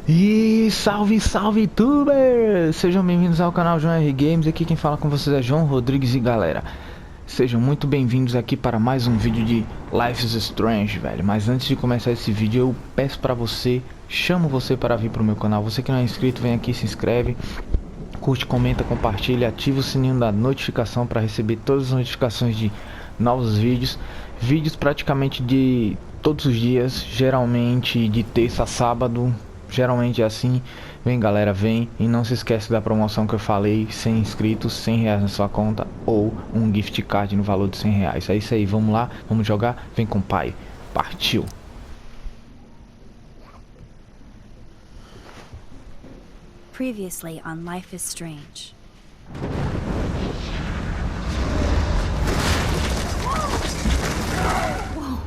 E salve, salve, tubers! Sejam bem-vindos ao canal João R Games. Aqui quem fala com vocês é João Rodrigues e galera, sejam muito bem-vindos aqui para mais um vídeo de Life is Strange, velho. Mas antes de começar esse vídeo, eu peço para você, chamo você para vir pro meu canal. Você que não é inscrito, vem aqui, se inscreve, curte, comenta, compartilha, ativa o sininho da notificação para receber todas as notificações de novos vídeos. Vídeos praticamente de todos os dias, geralmente de terça a sábado. Geralmente é assim. Vem galera, vem. E não se esquece da promoção que eu falei: 100 inscritos, 100 reais na sua conta, ou um gift card no valor de 100 reais. É isso aí, vamos lá, vamos jogar. Vem com o pai, partiu. Previously on Life is Strange. Whoa.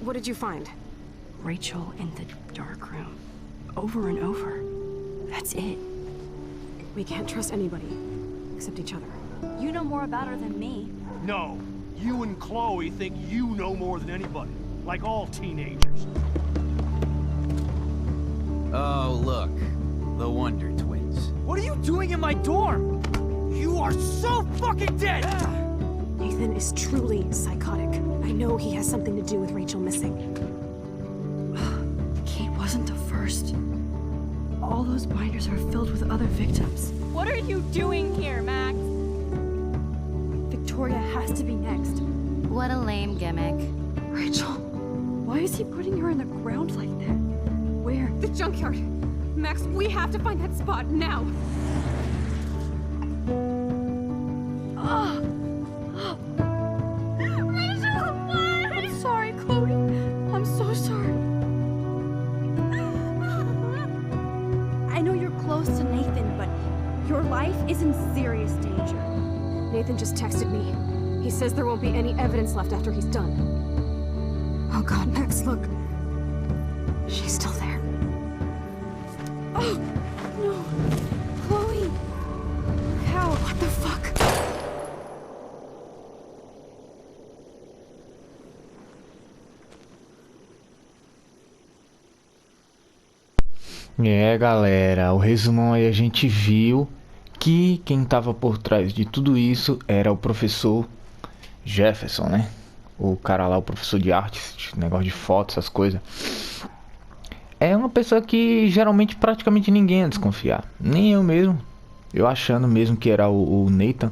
What did you find? Rachel in the dark room. Over and over. That's it. We can't trust anybody, except each other. You know more about her than me. No. You and Chloe think you know more than anybody. Like all teenagers. Oh, look. The Wonder Twins. What are you doing in my dorm? You are so fucking dead! Nathan is truly psychotic. I know he has something to do with Rachel missing. Kate wasn't the first. All those binders are filled with other victims. What are you doing here, Max? Victoria has to be next. What a lame gimmick. Rachel, why is he putting her in the ground like that? Where? The junkyard. Max, we have to find that spot now. Rachel, what? I'm sorry, Chloe. I'm so sorry. I know you're close to Nathan, but your life is in serious danger. Nathan just texted me. He says there won't be any evidence left after he's done. Oh God, Max, look. She's still there. Oh, no. Chloe. How? What the fuck? É galera, o resumão aí, a gente viu que quem tava por trás de tudo isso era o professor Jefferson, né? O cara lá, o professor de artes, negócio de fotos, essas coisas. É uma pessoa que geralmente praticamente ninguém ia desconfiar. Nem eu mesmo. Eu achando mesmo que era o Nathan,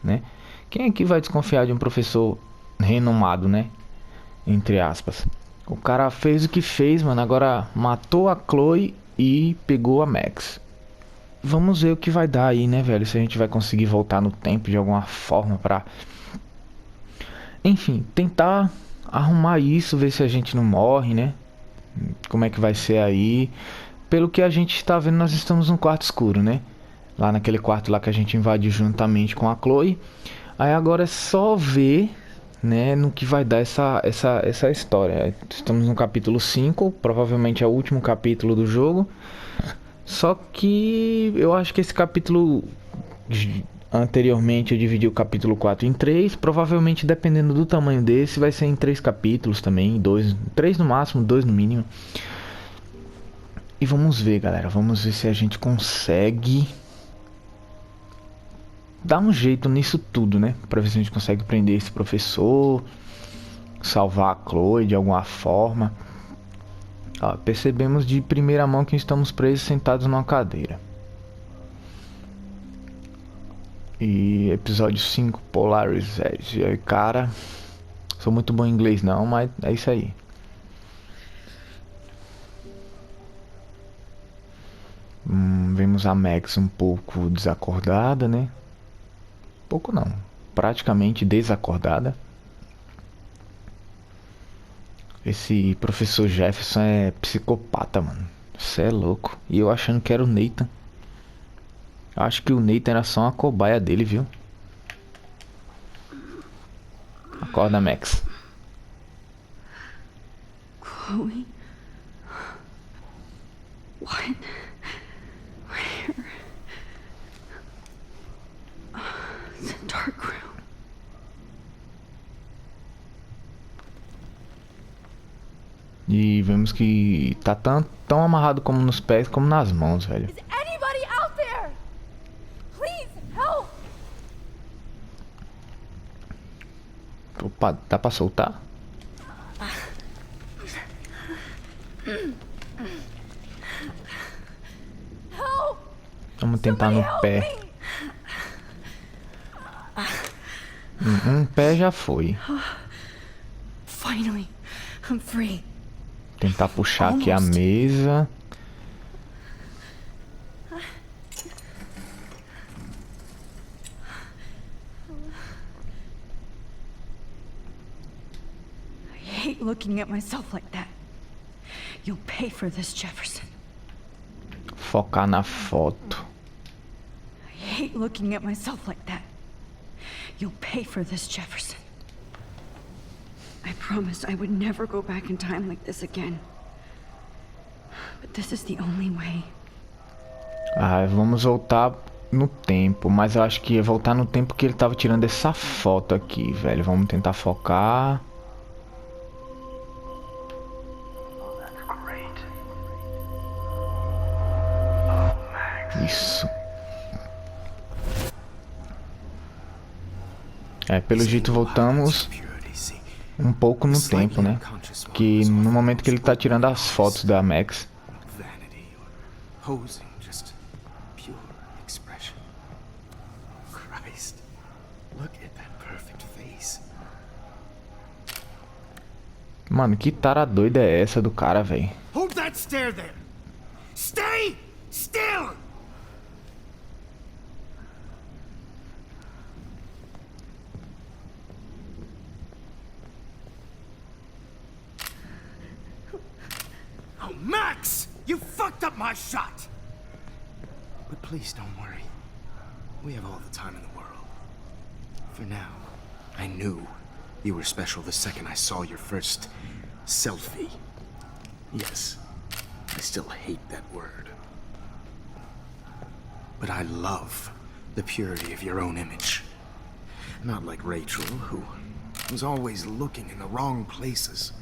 né? Quem aqui vai desconfiar de um professor renomado, né? Entre aspas. O cara fez o que fez, mano. Agora matou a Chloe e pegou a Max. Vamos ver o que vai dar aí, né, velho? Se a gente vai conseguir voltar no tempo de alguma forma pra... Enfim, tentar arrumar isso, ver se a gente não morre, né? Como é que vai ser aí? Pelo que a gente está vendo, nós estamos num quarto escuro, né? Lá naquele quarto lá que a gente invadiu juntamente com a Chloe. Aí agora é só ver, né, no que vai dar essa história. Estamos no capítulo 5, provavelmente é o último capítulo do jogo. Só que eu acho que esse capítulo... Anteriormente eu dividi o capítulo 4 em 3. Provavelmente, dependendo do tamanho desse, vai ser em 3 capítulos também. 3 no máximo, 2 no mínimo. E vamos ver, galera. Vamos ver se a gente consegue dar um jeito nisso tudo, né? Pra ver se a gente consegue prender esse professor, salvar a Chloe de alguma forma. Ó, percebemos de primeira mão que estamos presos sentados numa cadeira. E episódio 5, Polaris Edge. Cara, sou muito bom em inglês não, mas é isso aí. Vemos a Max um pouco desacordada, né? Pouco não, praticamente desacordada. Esse professor Jefferson é psicopata, mano. Cê é louco. E eu achando que era o Nathan. Acho que o Nathan era só uma cobaia dele, viu? Acorda, Max. Chloe? What? Where? The dark room. E vemos que tá tão amarrado como nos pés como nas mãos, velho. Is anybody out there? Please help! Opa, dá pra soltar? Help! Vamos tentar no Help pé. me! Um pé já foi. Finally, I'm free. Tentar puxar aqui a mesa. I hate looking at myself like that. You'll pay for this, Jefferson. Focar na foto. I hate looking at myself like that. You'll pay for this, Jefferson. I promised I would never go back in time like this again. But this is the only way. Vamos voltar no tempo, mas eu acho que ia voltar no tempo que ele tava tirando essa foto aqui, velho. Vamos tentar focar. Isso. Pelo jeito voltamos um pouco no tempo, né? Que no momento que ele tá tirando as fotos da Max. Mano, que tara doida é essa do cara, velho? Hold that stare there! Stay still! Oh, Max! You fucked up my shot! But please don't worry. We have all the time in the world. For now, I knew you were special the second I saw your first selfie. Yes, I still hate that word. But I love the purity of your own image. Not like Rachel, who was always looking in the wrong places.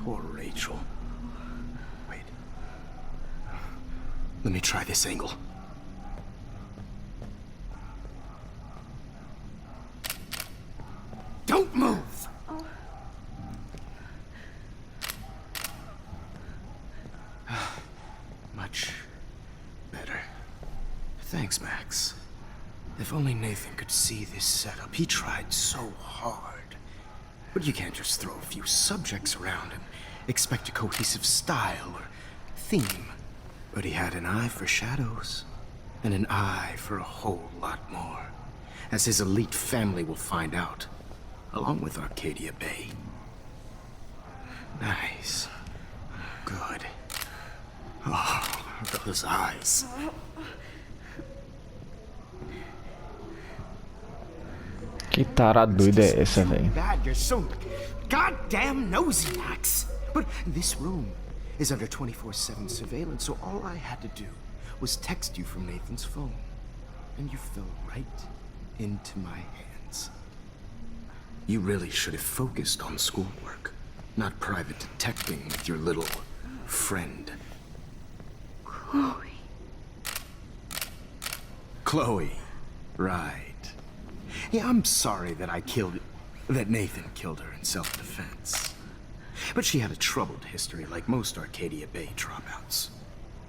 Poor Rachel. Wait. Let me try this angle. Don't move! Much better. Thanks, Max. If only Nathan could see this setup. He tried so hard. But you can't just throw a few subjects around and expect a cohesive style or theme. But he had an eye for shadows, and an eye for a whole lot more, as his elite family will find out, along with Arcadia Bay. Nice. Good. Oh, those eyes. Que tara doida é essa, velho? Bad, you're so goddamn nosy, Max. But this room is under 24/7 surveillance, so all I had to do was text you from Nathan's phone. And you fell right into my hands. You really should have focused on schoolwork, not private detecting with your little friend. Chloe, right. Yeah, I'm sorry that Nathan killed her in self-defense. But she had a troubled history like most Arcadia Bay dropouts.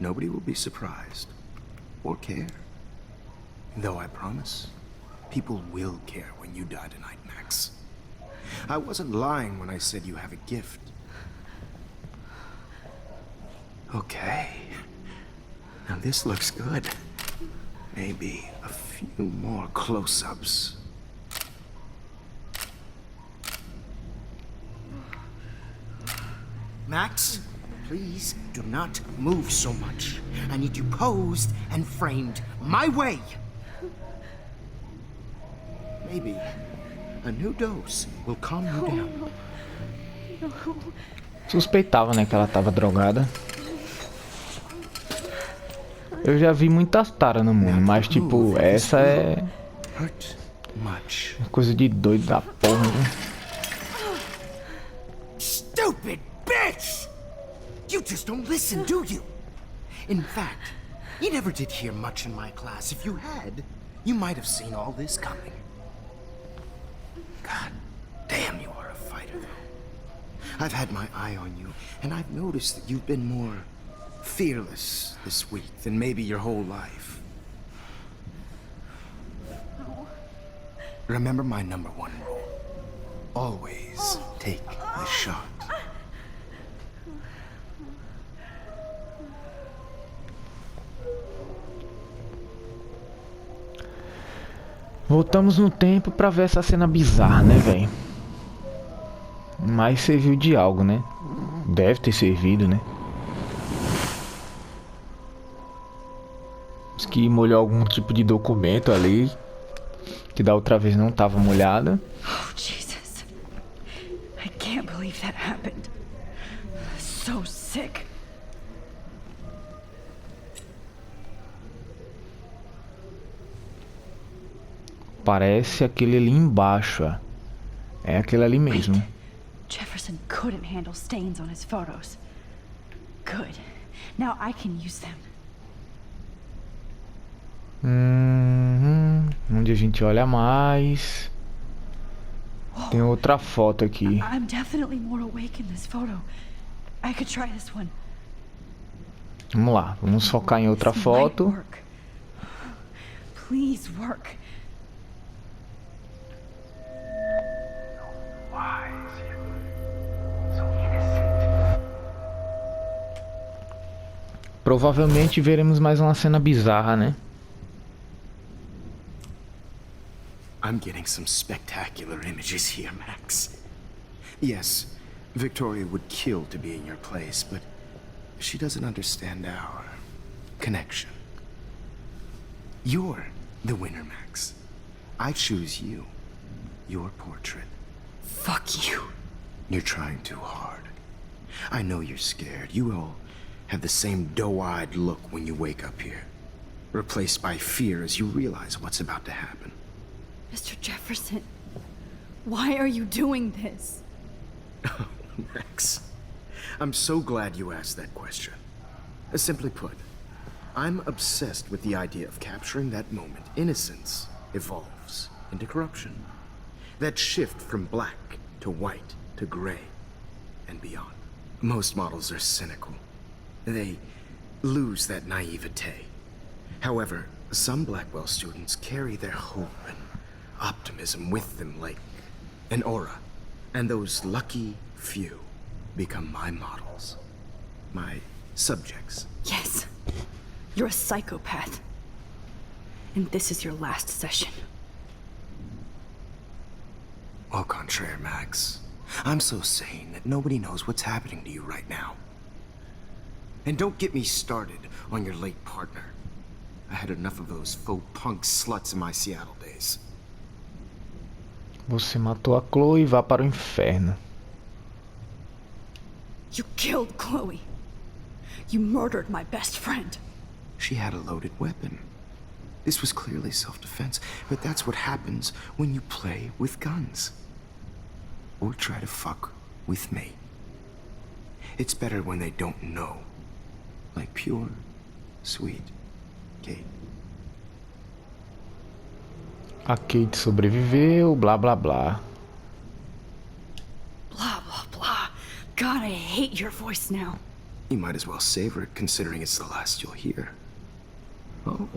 Nobody will be surprised or care. Though I promise, people will care when you die tonight, Max. I wasn't lying when I said you have a gift. Okay. Now this looks good. Maybe a few more close-ups. Max, please do not move so much. I need you posed and framed my way. Maybe a new dose will calm you down. Suspeitava, né, que ela tava drogada. Eu já vi muitas taras no mundo, mas tipo, essa é coisa de doido da porra, né? Stupid bitch! You just don't listen, do you? In fact, you never did hear much in my class. If you had, you might have seen all this coming. God damn, you are a fighter, though. I've had my eye on you, and I've noticed that you've been more fearless this week than maybe your whole life. Remember my #1 rule. Always take the shot. Voltamos no tempo pra ver essa cena bizarra, né, velho? Mas serviu de algo, né? Deve ter servido, né? Diz que molhou algum tipo de documento ali, que da outra vez não tava molhada. Oh, Jesus. I can't believe that happened. So sick. Parece aquele ali embaixo, ó. É aquele ali mesmo. Wait. Jefferson couldn't handle stains on his photos. Good. Now I can use them. Onde a gente olha mais. Tem outra foto aqui. I'm definitely more awake in this photo. I could try this one. Vamos lá, vamos focar em outra This foto. might work. Please work. Provavelmente veremos mais uma cena bizarra, né? I'm getting some spectacular images here, Max. Yes, Victoria would kill to be in your place, but she doesn't understand our connection. You're the winner, Max. I choose you. Your portrait. Fuck you. You're trying too hard. I know you're scared. You all have the same doe-eyed look when you wake up here, replaced by fear as you realize what's about to happen. Mr. Jefferson, why are you doing this? Max, I'm so glad you asked that question. Simply put, I'm obsessed with the idea of capturing that moment innocence evolves into corruption. That shift from black to white to gray and beyond. Most models are cynical. They lose that naivete. However, some Blackwell students carry their hope and optimism with them like an aura. And those lucky few become my models. My subjects. Yes, you're a psychopath. And this is your last session. Au contraire, Max. I'm so sane that nobody knows what's happening to you right now. And don't get me started on your late partner. I had enough of those faux punk sluts in my Seattle days. Você matou a Chloe, vá para o inferno. You killed Chloe. You murdered my best friend. She had a loaded weapon. This was clearly self-defense, but that's what happens when you play with guns. Or try to fuck with me. It's better when they don't know. Like pure, sweet Kate. A Kate sobreviveu, blá blá blá. Blah, blah, blah. God, I hate your voice now. You might as well savor it, considering it's the last you'll hear. Oh.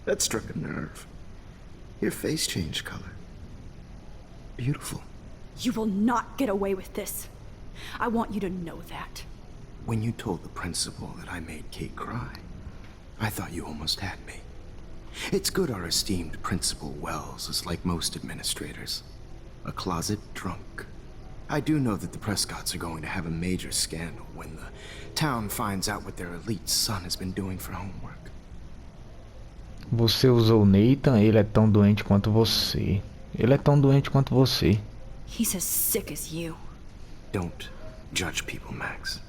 That struck a nerve. Your face changed color. Beautiful. You will not get away with this. I want you to know that. When you told the principal that I made Kate cry, I thought you almost had me. It's good our esteemed Principal Wells is like most administrators. A closet drunk. I do know that the Prescotts are going to have a major scandal when the town finds out what their elite son has been doing for homework. Você usou Nathan, ele é tão doente quanto você. Ele é tão doente quanto você. He's as sick as you. Don't judge people, Max.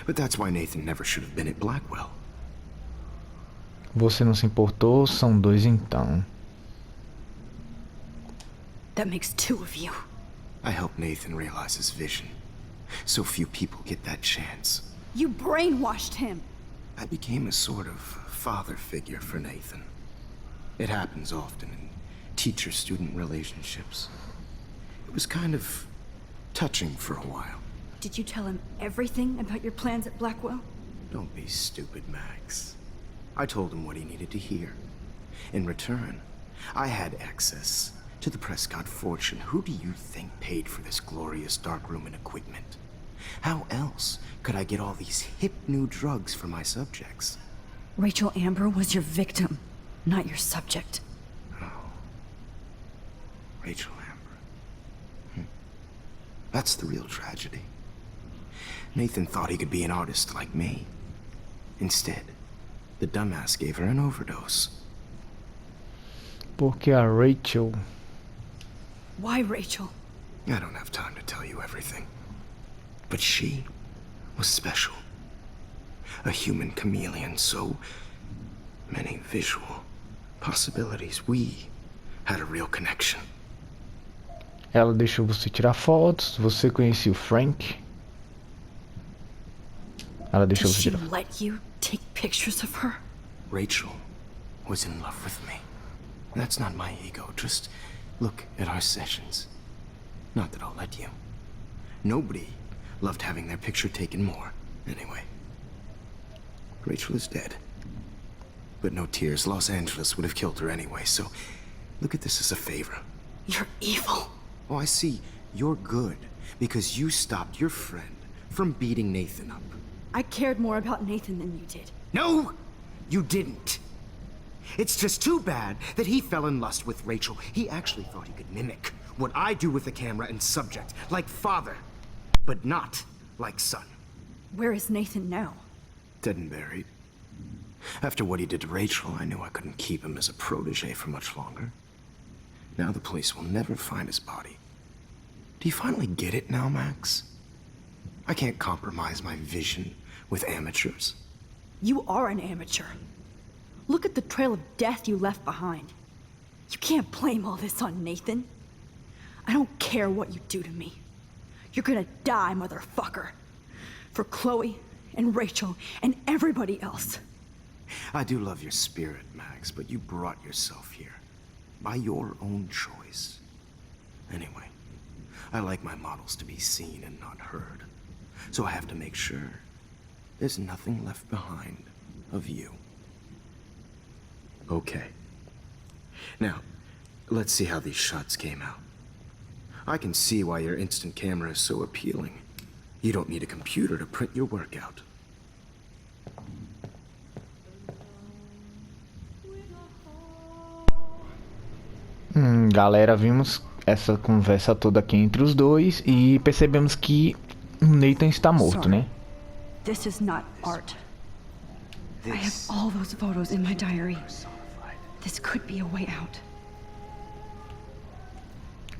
But that's why Nathan never should have been at Blackwell. Você não se importou, são dois então. That makes two of you. I helped Nathan realize his vision. So few people get that chance. You brainwashed him. I became a sort of father figure for Nathan. It happens often in teacher-student relationships. It was kind of touching for a while. Did you tell him everything about your plans at Blackwell? Don't be stupid, Max. I told him what he needed to hear. In return, I had access to the Prescott fortune. Who do you think paid for this glorious darkroom and equipment? How else could I get all these hip new drugs for my subjects? Rachel Amber was your victim, not your subject. Rachel Amber. That's the real tragedy. Nathan thought he could be an artist like me. Instead, the dumbass gave her an overdose. Porque a Rachel... Why Rachel? I don't have time to tell you everything. But she was special. A human chameleon, so many visual possibilities. We had a real connection. Ela deixou você tirar fotos, você conhecia o Frank. Ela deixou Did você she tirar. let you take pictures of her? Rachel was in love with me. That's not my ego. Just look at our sessions. Not that I'll let you. Nobody loved having their picture taken more. Anyway, Rachel is dead. But no tears. Los Angeles would have killed her anyway, so look at this as a favor. You're evil. Oh, I see. You're good because you stopped your friend from beating Nathan up. I cared more about Nathan than you did. No, you didn't. It's just too bad that he fell in lust with Rachel. He actually thought he could mimic what I do with the camera and subject, like father, but not like son. Where is Nathan now? Dead and buried. After what he did to Rachel, I knew I couldn't keep him as a protege for much longer. Now the police will never find his body. Do you finally get it now, Max? I can't compromise my vision with amateurs. You are an amateur. Look at the trail of death you left behind. You can't blame all this on Nathan. I don't care what you do to me. You're gonna die, motherfucker. For Chloe and Rachel and everybody else. I do love your spirit, Max, but you brought yourself here. By your own choice. Anyway, I like my models to be seen and not heard. So I have to make sure there's nothing left behind of you. Okay. Now, let's see how these shots came out. I can see why your instant camera is so appealing. You don't need a computer to print your work out. Galera, vimos essa conversa toda aqui entre os dois e percebemos que o Nathan está morto, né? This is not art. I have all those photos in my diary. This could be a way out.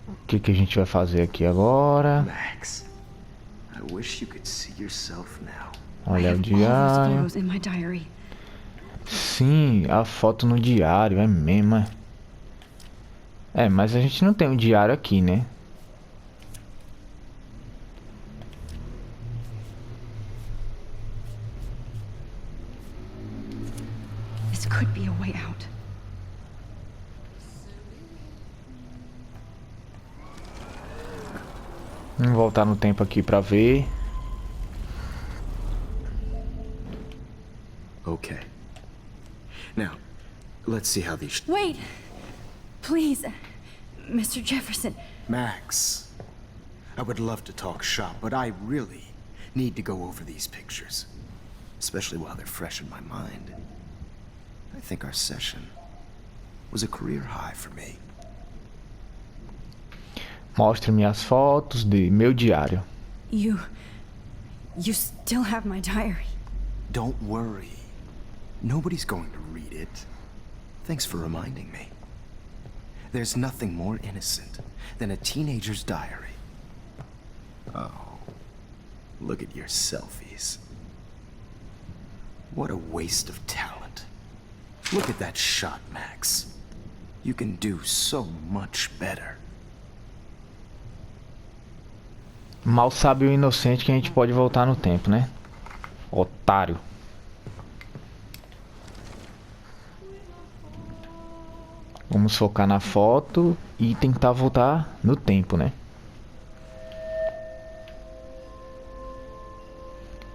O que que a gente vai fazer aqui agora? Max, I wish you could see yourself now. Olha o All those diário. photos in my diary. Sim, a foto no diário, é mesmo, é. É, mas a gente não tem um diário aqui, né? This could be a way out. Vamos voltar no tempo aqui pra ver. Okay. Now, let's see how these... Wait! Please, Mr. Jefferson. Max, I would love to talk shop, but I really need to go over these pictures. Especially while they're fresh in my mind. I think our session was a career high for me. Mostre-me as fotos de meu diário. You still have my diary. Don't worry. Nobody's going to read it. Thanks for reminding me. There's nothing more innocent than a teenager's diary. Oh, look at your selfies. What a waste of talent. Look at that shot, Max. You can do so much better. Mal sabe o inocente que a gente pode voltar no tempo, né? Otário. Vamos focar na foto e tentar voltar no tempo, né?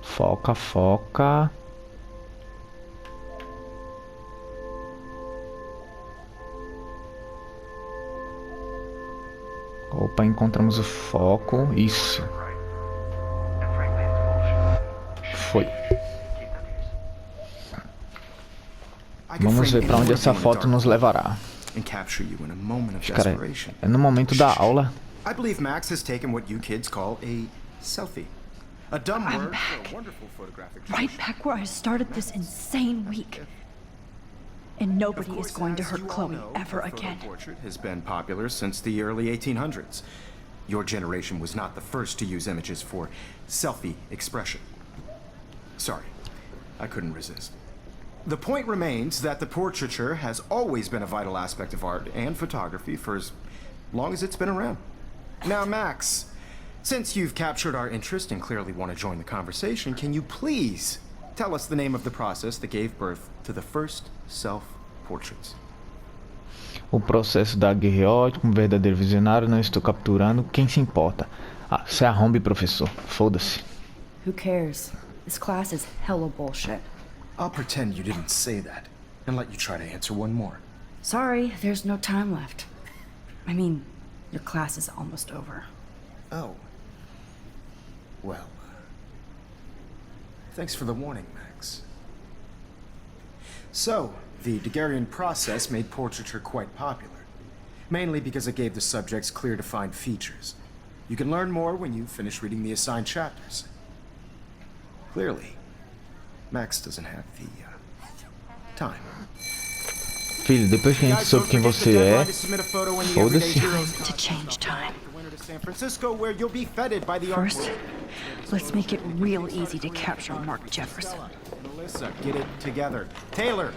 Foca, foca. Opa, encontramos o foco. Isso. Foi. Vamos ver para onde essa foto nos levará. Cara, é no momento da aula. I believe Max has taken what you kids call a selfie. A dumb I'm word back. for a wonderful photographic Right tradition. back where I started this insane week. And nobody is going to hurt Chloe ever again. Portrait has been popular since the early 1800s. Your generation was not the first to use images for selfie expression. Sorry, I couldn't resist. The point remains that the portraiture has always been a vital aspect of art and photography for as long as it's been around. Now, Max, since you've captured our interest and clearly want to join the conversation, can you please tell us the name of the process that gave birth to the first self-portraits? O processo da guerreótica, um verdadeiro visionário, não estou capturando. Quem se importa? Ah, se arrombe, professor. Foda-se. Who cares? This class is hella bullshit. I'll pretend you didn't say that and let you try to answer one more. Sorry, there's no time left. I mean, your class is almost over. Oh. Well, thanks for the warning, Max. So, the Daguerrean process made portraiture quite popular, mainly because it gave the subjects clear defined features. You can learn more when you finish reading the assigned chapters. Clearly, Max doesn't have the time. Filho, depois que a gente soube quem você é, foda-se. To change time. First, let's make it real easy to capture Mark Jefferson. Melissa, get it together. Taylor,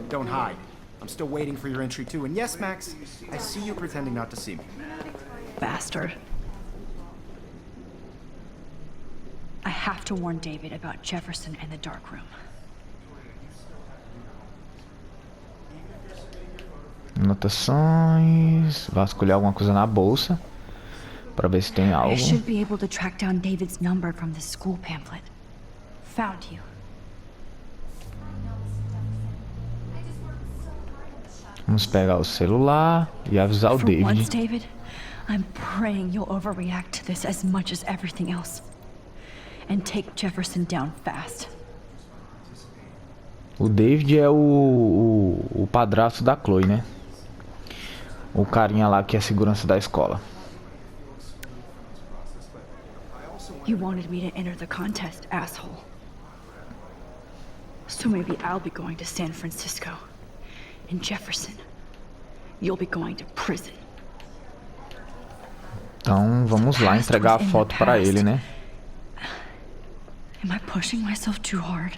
don't hide. I'm still waiting for your entry too. And yes, Max, I see you pretending not to see me. Bastard. I have to warn David about Jefferson and the dark room. Anotações. Vasculhar alguma coisa na bolsa para ver se tem I algo. should be able to track down David's number from the school pamphlet. Found you. Vamos pegar o celular e avisar o For once, David. David, I'm praying you'll overreact to this as much as everything else. And take Jefferson down fast. O David é o padrasto da Chloe, né? O carinha lá que é a segurança da escola. You wanted me to enter the contest, asshole. So maybe I'll be going to San Francisco. And Jefferson, you'll be going to prison. Então vamos lá entregar a foto para ele, né? Am I pushing myself too hard?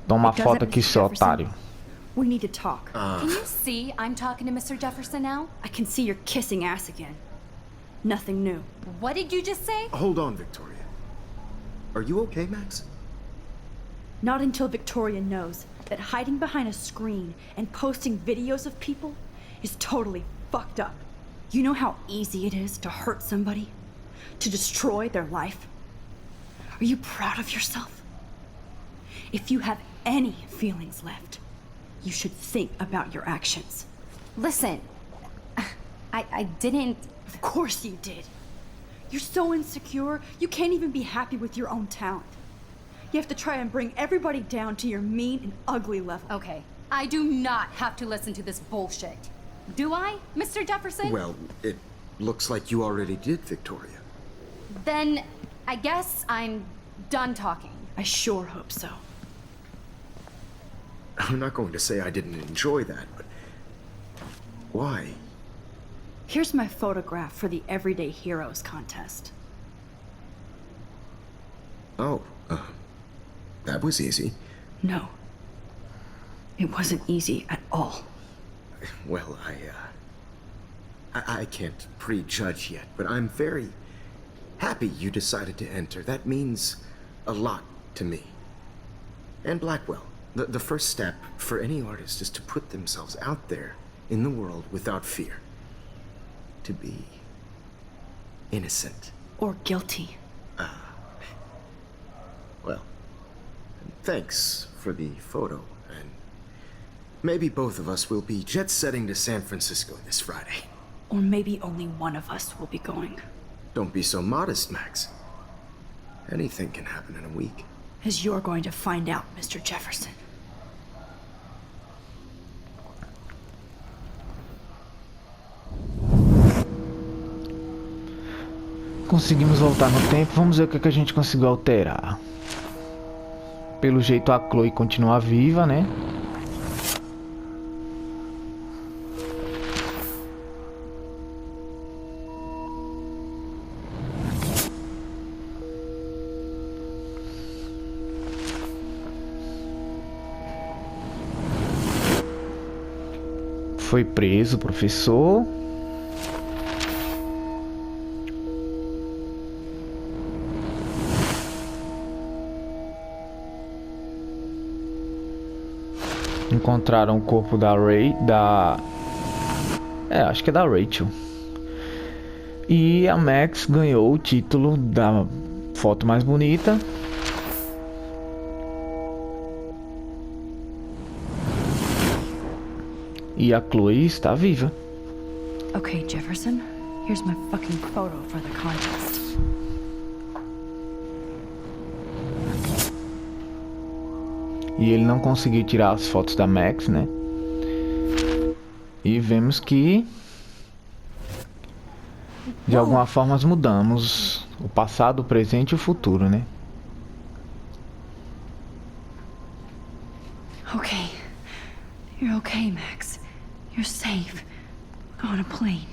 Toma a It doesn't, foto aqui, Mr. seu Jefferson. otário. We need to talk. Can you see I'm talking to Mr. Jefferson now? I can see you're kissing ass again. Nothing new. What did you just say? Hold on, Victoria. Are you okay, Max? Not until Victoria knows that hiding behind a screen and posting videos of people is totally fucked up. You know how easy it is to hurt somebody? To destroy their life? Are you proud of yourself? If you have any feelings left, you should think about your actions. Listen, I didn't... Of course you did. You're so insecure, you can't even be happy with your own talent. You have to try and bring everybody down to your mean and ugly level. Okay, I do not have to listen to this bullshit. Do I, Mr. Jefferson? Well, it looks like you already did, Victoria. Then I guess I'm done talking. I sure hope so. I'm not going to say I didn't enjoy that, but why? Here's my photograph for the Everyday Heroes contest. Oh, that was easy. No. It wasn't easy at all. Well, I can't prejudge yet, but I'm very happy you decided to enter. That means a lot to me. And Blackwell. The first step for any artist is to put themselves out there in the world without fear. To be innocent. Or guilty. Well, thanks for the photo, and maybe both of us will be jet-setting to San Francisco this Friday. Or maybe only one of us will be going. Don't be so modest, Max. Anything can happen in a week. As you're going to find out, Mr. Jefferson. Conseguimos voltar no tempo. Vamos ver o que a gente conseguiu alterar. Pelo jeito a Chloe continua viva, né? Foi preso o professor. Encontraram o corpo da acho que é da Rachel. E a Max ganhou o título da foto mais bonita. E a Chloe está viva. Okay, Jefferson, here's my fucking photo for the contest. E ele não conseguiu tirar as fotos da Max, né? E vemos que de alguma forma mudamos o passado, o presente e o futuro, né? Okay. You're okay, Max. You're safe. On a plane.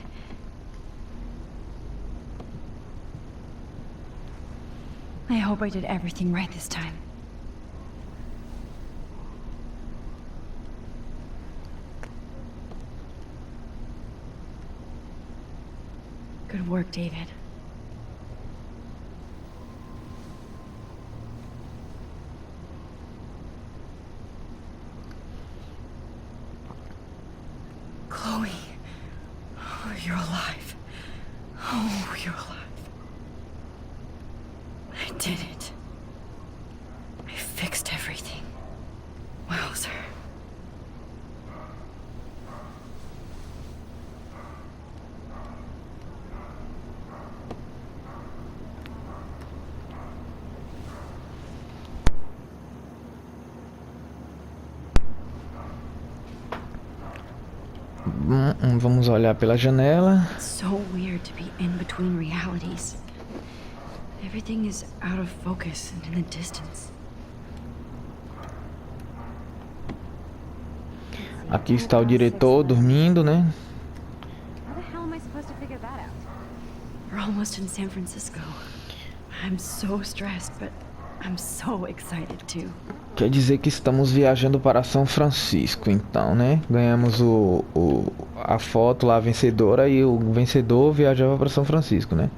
I hope I did everything right this time. Good work, David. Chloe. Oh, you're alive. Oh, you're alive. I did it. I fixed everything. Wowzer. Vamos olhar pela janela. It's so weird to be in between realities. Everything is out of focus and in the distance. Aqui está o diretor dormindo, né? How the hell am I supposed to figure that out? We're almost in San Francisco. I'm so stressed, but I'm so excited too. Quer dizer que estamos viajando para São Francisco, então, né? Ganhamos a foto lá vencedora e o vencedor viajava para São Francisco, né?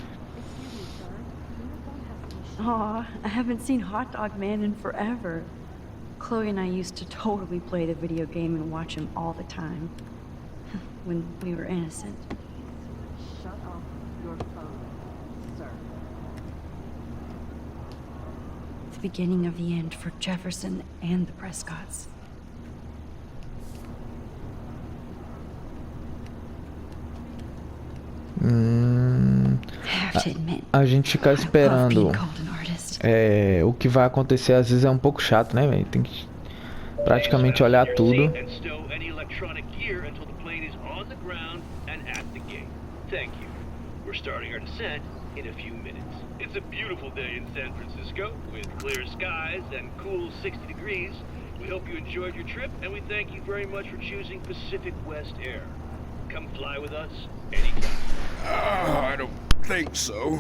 Aw, I haven't seen Hot Dog Man in forever. Chloe and I used to totally play the video game and watch him all the time. When we were innocent. Shut off your phone, sir. The beginning of the end for Jefferson and the Prescotts. I have to admit, A gente ficar I love esperando being called an artist. o que vai acontecer às vezes é um pouco chato, né, velho? Tem que praticamente olhar tudo. And stow any electronic gear until the plane is on the ground and at the gate. Thank you. We're starting our descent in a few minutes. It's a beautiful day in San Francisco with clear skies and cool 60 degrees. We hope you enjoyed your trip and we thank you very much for choosing Pacific West Air. Come fly with us anytime. I don't think so.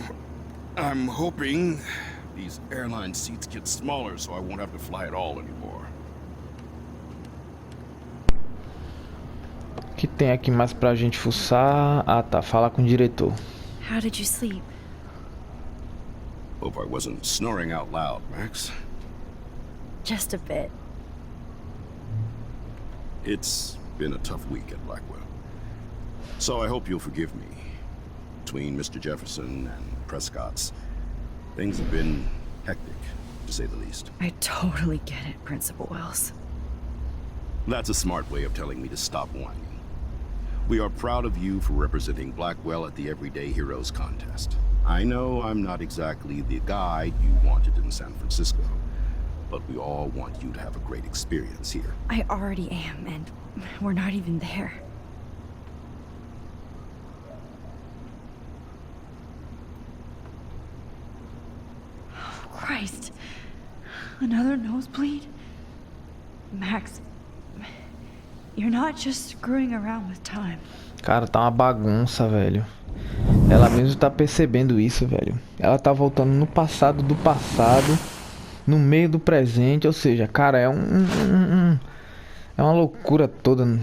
I'm hoping these airline seats get smaller so I won't have to fly at all anymore. que tem aqui mais pra gente fuçar? Ah, tá. Fala com o diretor. How did you sleep? Hope I wasn't snoring out loud, Max. Just a bit. It's been a tough week at Blackwell. So I hope you'll forgive me. Between Mr. Jefferson and Prescott's, things have been hectic, to say the least. I totally get it, Principal Wells. That's a smart way of telling me to stop whining. We are proud of you for representing Blackwell at the Everyday Heroes contest. I know I'm not exactly the guide you wanted in San Francisco, but we all want you to have a great experience here. I already am, and we're not even there. Oh, Christ. Another nosebleed? Max, you're not just screwing around with time. Cara, tá uma bagunça, velho. Ela mesmo tá percebendo isso, velho. Ela tá voltando no passado do passado, no meio do presente, ou seja, cara, é é uma loucura toda.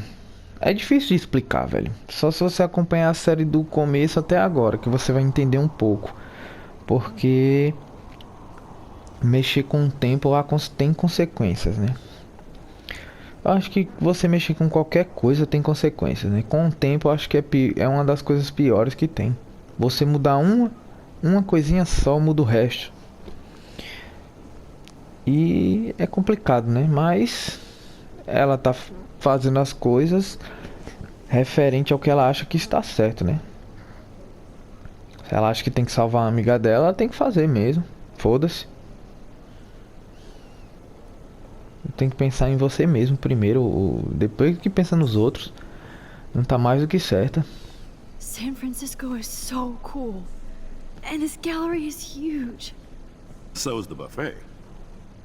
É difícil de explicar, velho. Só se você acompanhar a série do começo até agora, que você vai entender um pouco. Porque mexer com o tempo tem consequências, né? Eu acho que você mexer com qualquer coisa tem consequências, né? Com o tempo eu acho que é uma das coisas piores que tem. Você mudar uma coisinha só, muda o resto. E é complicado, né? Mas ela tá fazendo as coisas referente ao que ela acha que está certo, né? Se ela acha que tem que salvar a amiga dela, ela tem que fazer mesmo. Foda-se. Tem que pensar em você mesmo primeiro, depois que pensa nos outros. Não tá mais do que certa. San Francisco is so cool. And this gallery is huge. So is the buffet.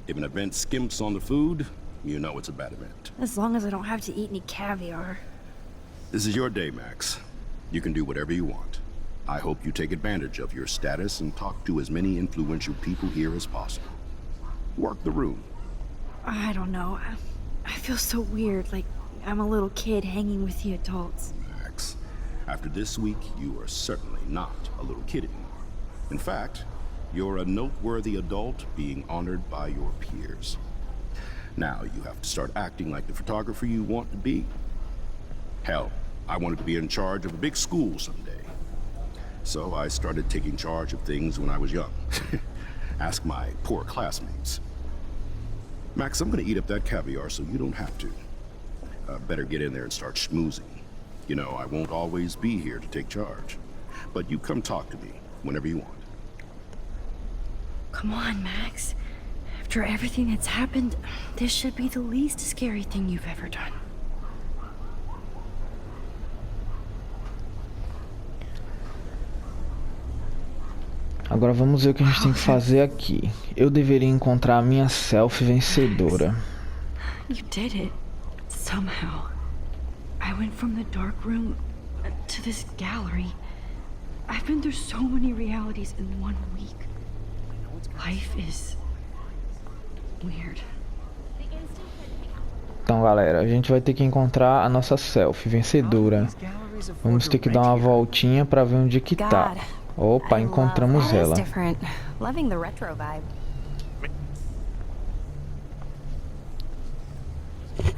If an event skimps on the food, you know it's a bad event. As long as I don't have to eat any caviar. This is your day, Max. You can do whatever you want. I hope you take advantage of your status and talk to as many influential people here as possible. Work the room. I don't know. I feel so weird, like I'm a little kid hanging with the adults. Max, after this week, you are certainly not a little kid anymore. In fact, you're a noteworthy adult being honored by your peers. Now you have to start acting like the photographer you want to be. Hell, I wanted to be in charge of a big school someday. So I started taking charge of things when I was young. Ask my poor classmates. Max, I'm gonna eat up that caviar so you don't have to. Better get in there and start schmoozing. You know, I won't always be here to take charge. But you come talk to me whenever you want. Come on, Max. After everything that's happened, this should be the least scary thing you've ever done. Agora vamos ver o que a gente tem que fazer aqui. Eu deveria encontrar a minha selfie vencedora. You did it. Somehow. I went from the dark room to this gallery. I've been through so many realities in 1 week. Life is weird. Então, galera, a gente vai ter que encontrar a nossa selfie vencedora. Vamos ter que dar uma voltinha pra ver onde que tá. Opa, encontramos ela. Loving the retro vibe.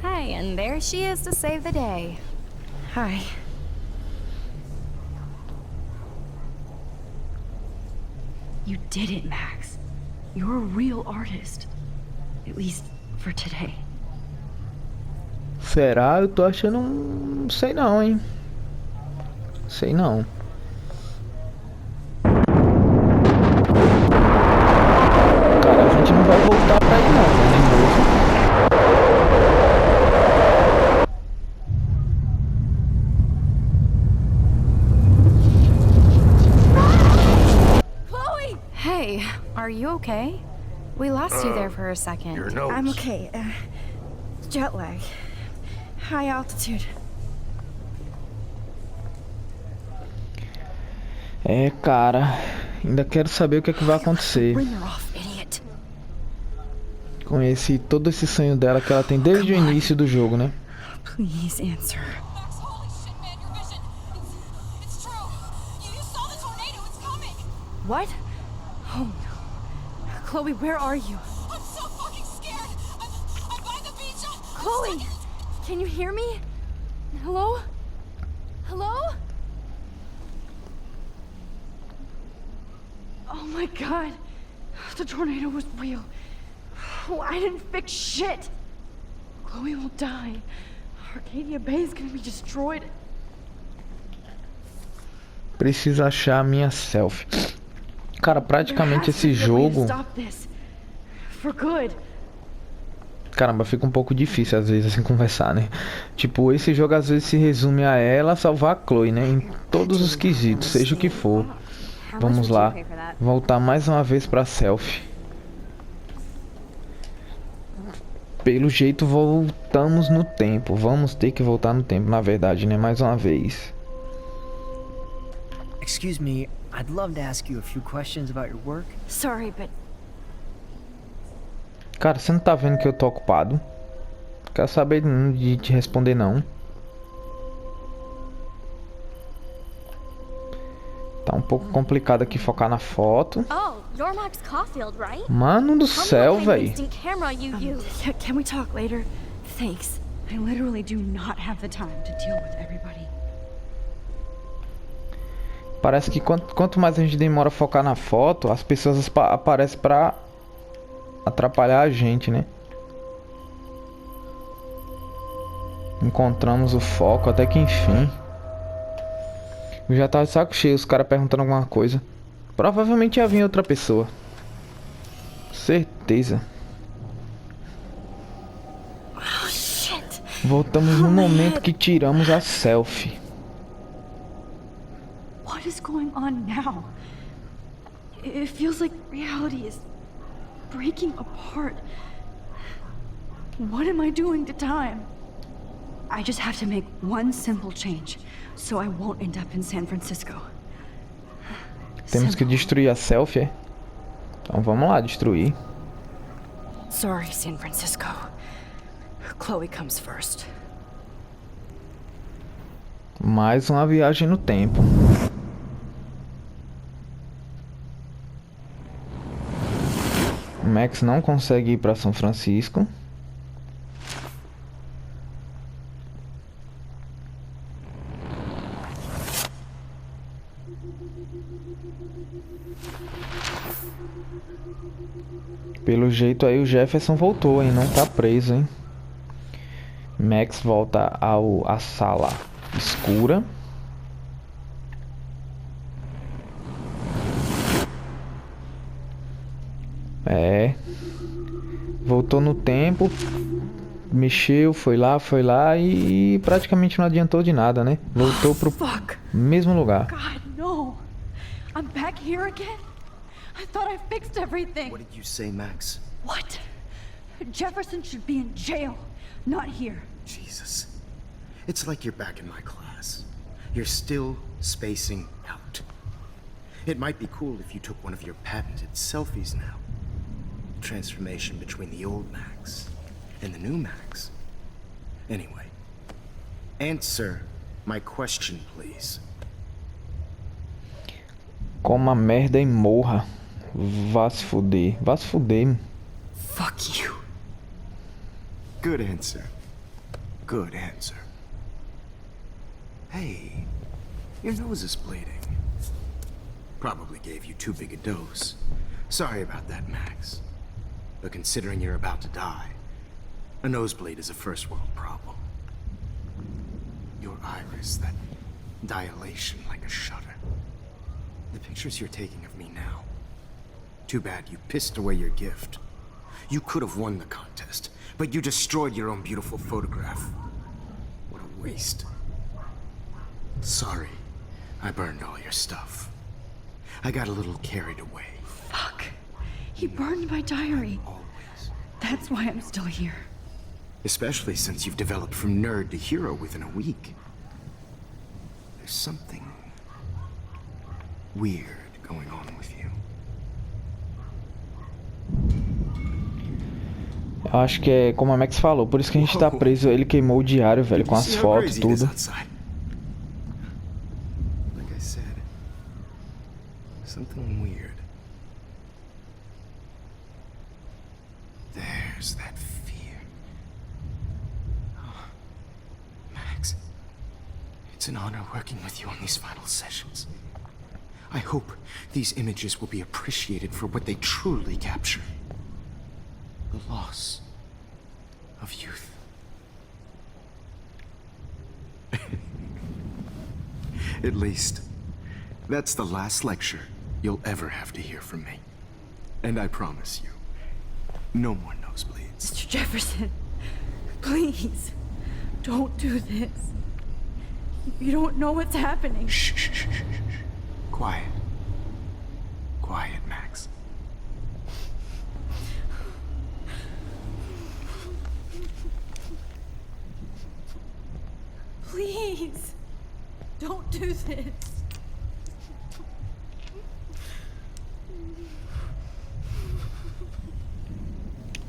Hey, and there she is to save the day. Hi. You did it, Max. You're a real artist. At least for today. Será? Eu tô achando... Não sei não, hein? Sei não. Cara, a gente não vai voltar pra aí não, né? De novo. Hey, are you okay? We lost you there for a second. Your nose. I'm okay. Jet lag. High altitude. É, cara. Ainda quero saber o que é que vai acontecer Bring her off, idiot. com todo esse sonho dela que ela tem desde o início do jogo, né? Please answer. What? Oh no. Chloe, where are you? I'm so fucking scared. I'm by the beach. Chloe! Can you hear me? Hello? Hello? Oh my god. The tornado was real. Oh, I didn't fix shit. Chloe will die. Arcadia Bay is gonna be destroyed. Preciso achar a minha selfie. Cara, praticamente esse jogo... For good. Caramba, fica um pouco difícil às vezes assim conversar, né? Tipo, esse jogo às vezes se resume a ela salvar a Chloe, né? Em todos os quesitos, seja o que for. Vamos lá, voltar mais uma vez pra selfie. Pelo jeito voltamos no tempo. Vamos ter que voltar no tempo, na verdade, né? Mais uma vez. Excuse me, I'd love to ask you a few questions about your work. Sorry, but... Cara, você não tá vendo que eu tô ocupado? Quero saber de te responder, não. Tá um pouco complicado aqui focar na foto. Mano do céu, velho. Can we talk later? Thanks. I literally do not have the time to deal with everybody. Parece que quanto mais a gente demora a focar na foto, as pessoas aparecem pra atrapalhar a gente, né? Encontramos o foco até que enfim. Eu já tava de saco cheio, os caras perguntando alguma coisa. Provavelmente ia vir outra pessoa. Certeza. Voltamos no momento que tiramos a selfie. What is going on now? It feels like reality is breaking apart. What am I doing to time? I just have to make one simple change, so I won't end up in San Francisco. Temos que destruir a selfie, é? Então vamos lá, destruir. Sorry, San Francisco. Chloe comes first. Mais uma viagem no tempo. Max não consegue ir para São Francisco. Pelo jeito aí o Jefferson voltou, hein? Não tá preso, hein? Max volta à sala escura. Voltou no tempo. Mexeu, foi lá e praticamente não adiantou de nada, né? Voltou pro mesmo lugar. God, no. I'm back here again? I thought I fixed everything. What did you say, Max? What? Jefferson should be in jail, not here. Jesus. It's like you're back in my class. You're still spacing out. It might be cool if you took one of your patented selfies now. Transformation between the old Max and the new Max. Anyway, answer my question, please. Coma merda e morra. Vá se fuder. Vá se fuder. Fuck you. Good answer. Good answer. Hey, your nose is bleeding. Probably gave you too big a dose. Sorry about that, Max. But considering you're about to die, a nosebleed is a first world problem. Your iris, that dilation like a shutter. The pictures you're taking of me now. Too bad you pissed away your gift. You could have won the contest, but you destroyed your own beautiful photograph. What a waste. Sorry, I burned all your stuff. I got a little carried away. Fuck. He burned my diary. Always. That's why I'm still here. Especially since you've developed from nerd to hero within a week. There's something weird going on with you. Eu acho que é como a Max falou, por isso que a gente tá preso. Ele queimou o diário, velho, com as fotos e tudo. Like I said, something weird. there's that fear. Oh, Max, it's an honor working with you on these final sessions. I hope these images will be appreciated for what they truly capture. The loss of youth. At least, that's the last lecture you'll ever have to hear from me. And I promise you, no more nosebleeds. Mr. Jefferson, please, don't do this. You don't know what's happening. Shh, shh, shh, shh, shh. Quiet. Quiet, Max. Please, don't do this.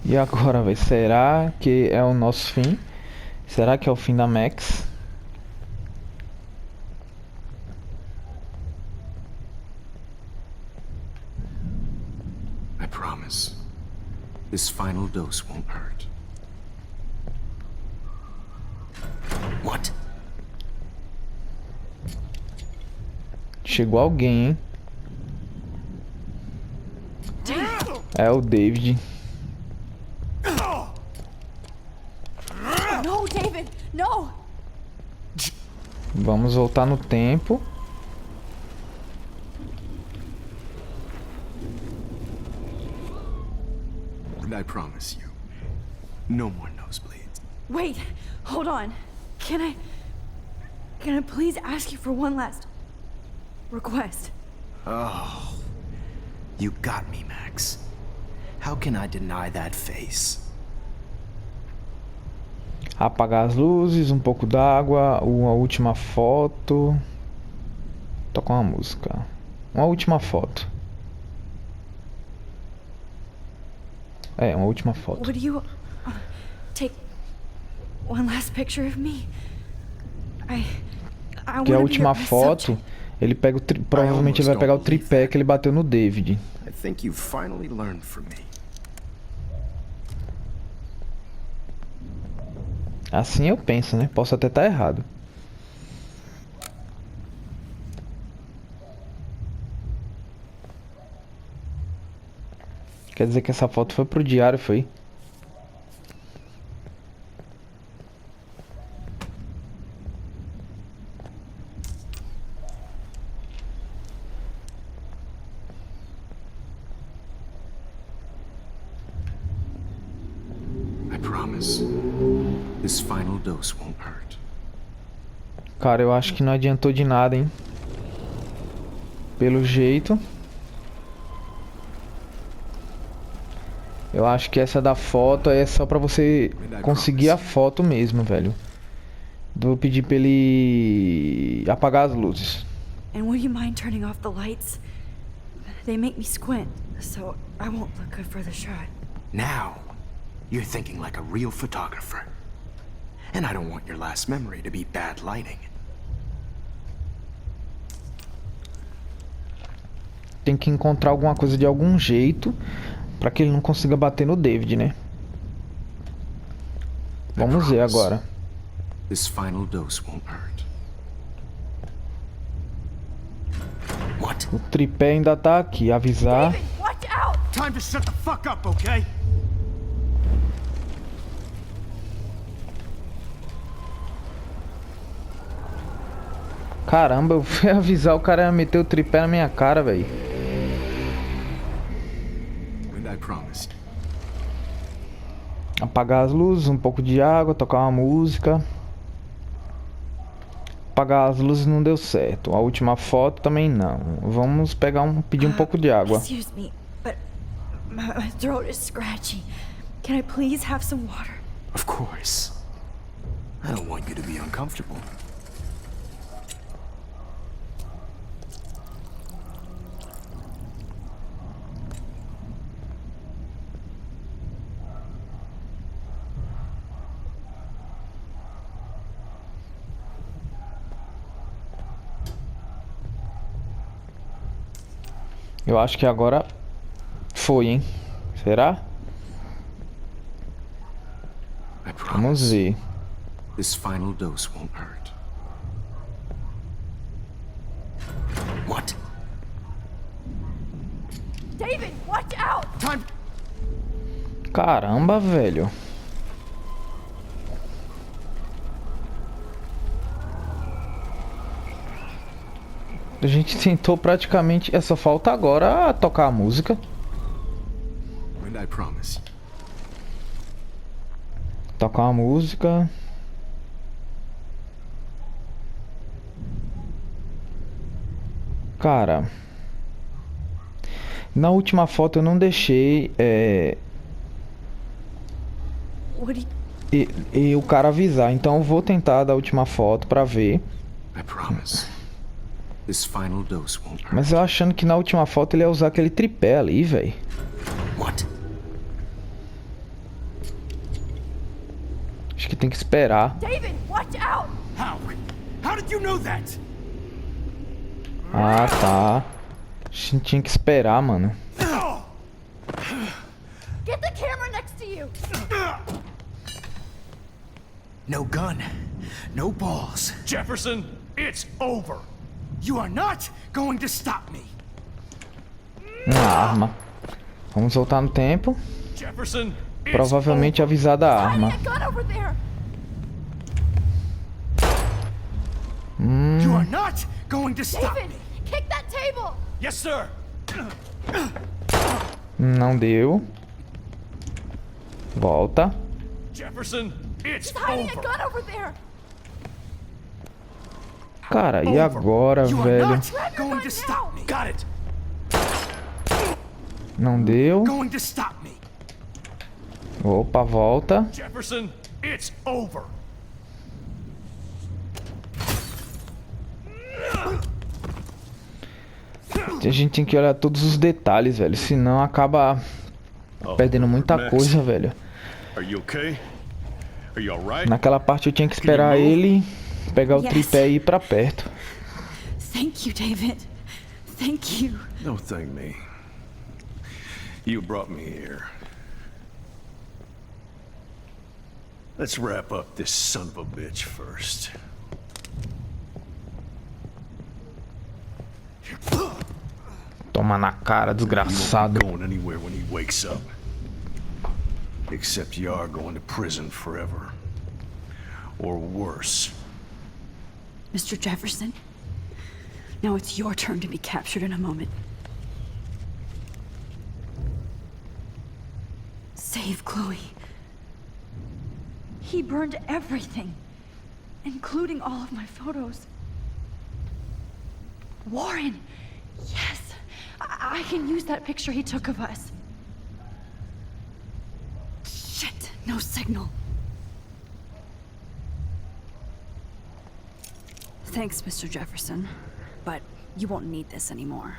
E agora, velho? Será que é o nosso fim? Será que é o fim da Max? I promise, this final dose won't hurt. What? Chegou alguém, hein? É o David. No, David, no! Vamos voltar no tempo. And I promise you, no more nosebleeds. Wait, hold on. Can I please ask you for one last request? Oh, you got me, Max. How can I deny that face? Apagar as luzes, um pouco d'água, uma última foto. Tocar uma música. Uma última foto. É, uma última foto. Would you take one last picture of me? I Que a wanna be última your best foto, subject. ele pega o provavelmente ele vai pegar o tripé que ele bateu no David. I think you finally learned from me. Assim eu penso, né? Posso até estar errado. Quer dizer que essa foto foi pro diário, foi? I promise, this final dose won't hurt. Cara, eu acho que não adiantou de nada, hein? Pelo jeito. Eu acho que essa da foto é só pra você conseguir a foto mesmo, velho. Vou pedir pra ele apagar as luzes. And will you mind turning off the lights? They make me squint, so I won't look good for the shot. Now, you're thinking like a real photographer. And I don't want your last memory to be bad lighting. Tem que encontrar alguma coisa de algum jeito pra que ele não consiga bater no David, né? Vamos ver agora. This final dose won't hurt. What? O tripé ainda tá aqui, avisar. David, watch out! Time to shut the fuck up, okay? Caramba, eu fui avisar, o cara ia meter o tripé na minha cara, velho. And I promised. Apagar as luzes, um pouco de água, tocar uma música. Apagar as luzes não deu certo. A última foto também não. Vamos pegar pedir um pouco de água. Excuse me, but my throat is scratchy. Can I please have some water? Of course. I don't want you to be uncomfortable. Eu acho que agora foi, hein? Será? I Vamos promise. ver. This final dose won't hurt. What? David, watch out! Time. Caramba, velho. A gente tentou praticamente. Só falta agora tocar a música. And I promise. Tocar uma música. Cara. Na última foto eu não deixei. What do you... E o cara avisar. Então eu vou tentar da última foto pra ver. I promise. This final dose won't hurt. Mas eu achando que na última foto ele ia usar aquele tripé ali, velho. What? Acho que tem que esperar. David, watch out! How did you know that? Ah, tá. A gente tinha que esperar, mano. Get the camera next to you! No gun. No balls. Jefferson, it's over. You are not going to stop me. Uma arma. Vamos voltar no tempo. Jefferson, it's Provavelmente over. avisar da arma. Hiding a gun over there! You are not going to stop David, me. kick that table! Yes, sir. Não deu. Volta. Jefferson, it's He's hiding a over. gun over there! Cara, e agora, You are velho? not Grab your going gun to stop me. Got it. Não deu. Going to stop me. Opa, volta. Jefferson, it's over. A gente tem que olhar todos os detalhes, velho. Senão acaba perdendo muita coisa, velho. Are you okay? Are you alright? Naquela parte eu tinha que esperar ele pegar o Yes. tripé e ir pra perto. Thank you, David. Thank you. Don't thank me. You brought me here. Let's wrap up this son of a bitch first. Toma na cara, You desgraçado. won't be going anywhere when he wakes up. Except you are going to prison forever. Or worse. Mr. Jefferson, now it's your turn to be captured in a moment. Save Chloe. He burned everything, including all of my photos. Warren! Yes! I can use that picture he took of us. Shit, no signal. Thanks, Mr. Jefferson, but you won't need this anymore.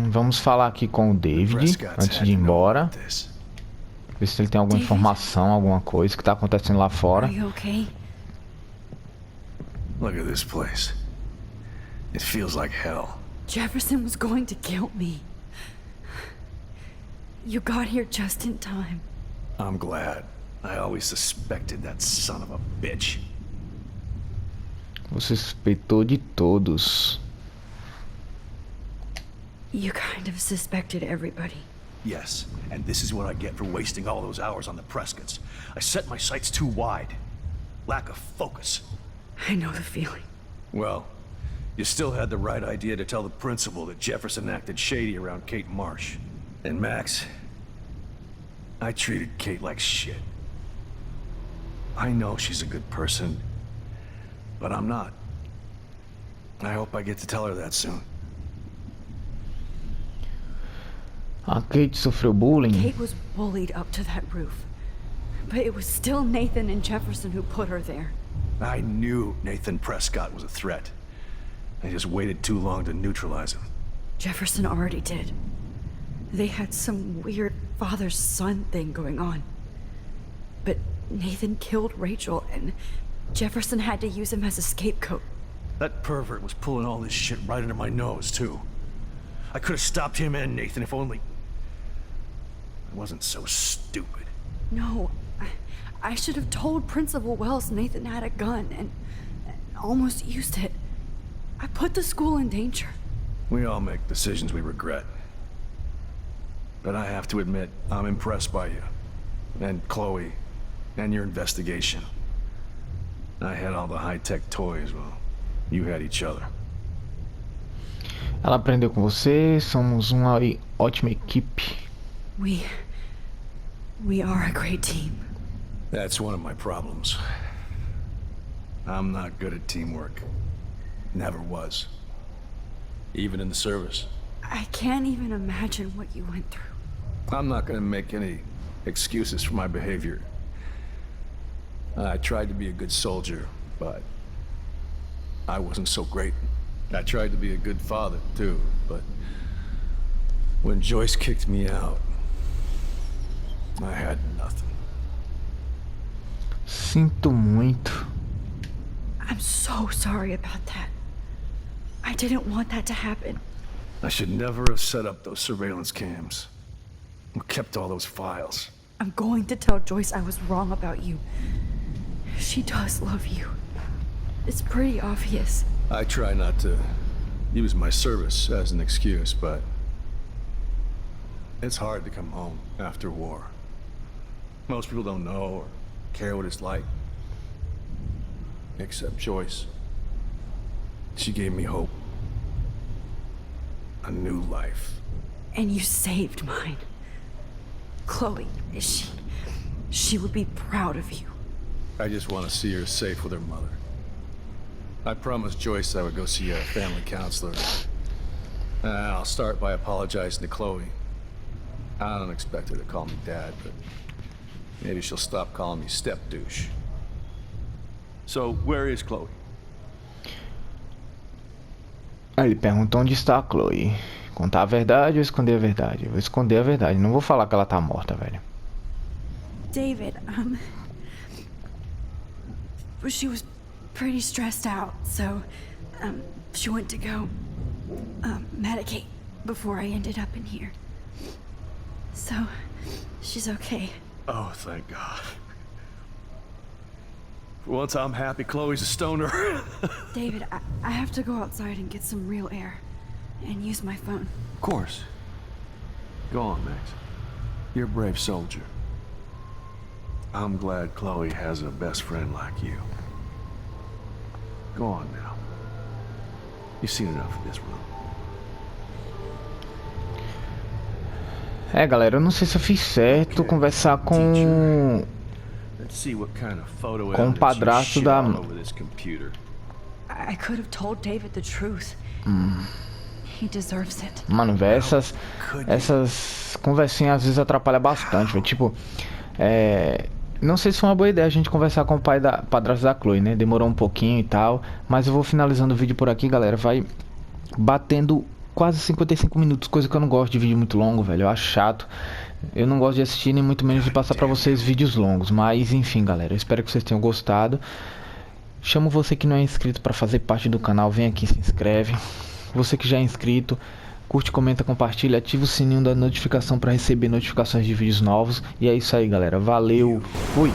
Vamos falar aqui com o David antes de ir embora. Ver se ele tem alguma informação, alguma coisa que tá acontecendo lá fora. Are you okay? Look at this place. It feels like hell. Jefferson was going to kill me. You got here just in time. I'm glad. I always suspected that son of a bitch. Você suspeitou de todos. You kind of suspected everybody. Yes, and this is what I get for wasting all those hours on the Prescotts. I set my sights too wide. Lack of focus. I know the feeling. Well, you still had the right idea to tell the principal that Jefferson acted shady around Kate Marsh. And Max, I treated Kate like shit. I know she's a good person, but I'm not. I hope I get to tell her that soon. A Kate sofreu bullying. Kate was bullied up to that roof. But it was still Nathan and Jefferson who put her there. I knew Nathan Prescott was a threat. I just waited too long to neutralize him. Jefferson already did. They had some weird father-son thing going on. But Nathan killed Rachel, and Jefferson had to use him as a scapegoat. That pervert was pulling all this shit right under my nose, too. I could have stopped him and Nathan if only... wasn't so stupid. No, I should have told Principal Wells Nathan had a gun and almost used it. I put the school in danger. We all make decisions we regret. But I have to admit, I'm impressed by you. And Chloe. And your investigation. I had all the high-tech toys, well, you had each other. Ela aprendeu com você, somos uma ótima equipe. We are a great team. That's one of my problems. I'm not good at teamwork. Never was. Even in the service. I can't even imagine what you went through. I'm not gonna make any excuses for my behavior. I tried to be a good soldier, but I wasn't so great. I tried to be a good father, too, but when Joyce kicked me out, I had nothing. Sinto muito. I'm so sorry about that. I didn't want that to happen. I should never have set up those surveillance cams. Or kept all those files. I'm going to tell Joyce I was wrong about you. She does love you. It's pretty obvious. I try not to use my service as an excuse, but it's hard to come home after war. Most people don't know or care what it's like. Except Joyce. She gave me hope. A new life. And you saved mine. Chloe, she would be proud of you. I just want to see her safe with her mother. I promised Joyce I would go see a family counselor. I'll start by apologizing to Chloe. I don't expect her to call me Dad, but maybe she'll stop calling me step douche. So, where is Chloe? Aí ele perguntou onde está a Chloe. Contar a verdade ou esconder a verdade? Eu vou esconder a verdade, não vou falar que ela tá morta, velho. David, she was pretty stressed out, so she went to go medicate before I ended up in here. So, she's okay. Oh, thank God. For once I'm happy Chloe's a stoner. David, I have to go outside and get some real air and use my phone. Of course. Go on, Max. You're a brave soldier. I'm glad Chloe has a best friend like you. Go on now. You've seen enough of this room. É, galera, eu não sei se eu fiz certo conversar com o padrasto da... I could have told David the truth. He deserves it. Mano, velho, essas conversinhas às vezes atrapalham bastante, velho. Tipo, não sei se foi uma boa ideia a gente conversar com o padrasto da Chloe, né? Demorou um pouquinho e tal, mas eu vou finalizando o vídeo por aqui, galera. Vai batendo quase 55 minutos, coisa que eu não gosto de vídeo muito longo, velho. Eu acho chato. Eu não gosto de assistir, nem muito menos de passar pra vocês vídeos longos. Mas, enfim, galera, eu espero que vocês tenham gostado. Chamo você que não é inscrito pra fazer parte do canal, vem aqui e se inscreve. Você que já é inscrito, curte, comenta, compartilha, ativa o sininho da notificação pra receber notificações de vídeos novos. E é isso aí, galera. Valeu, fui!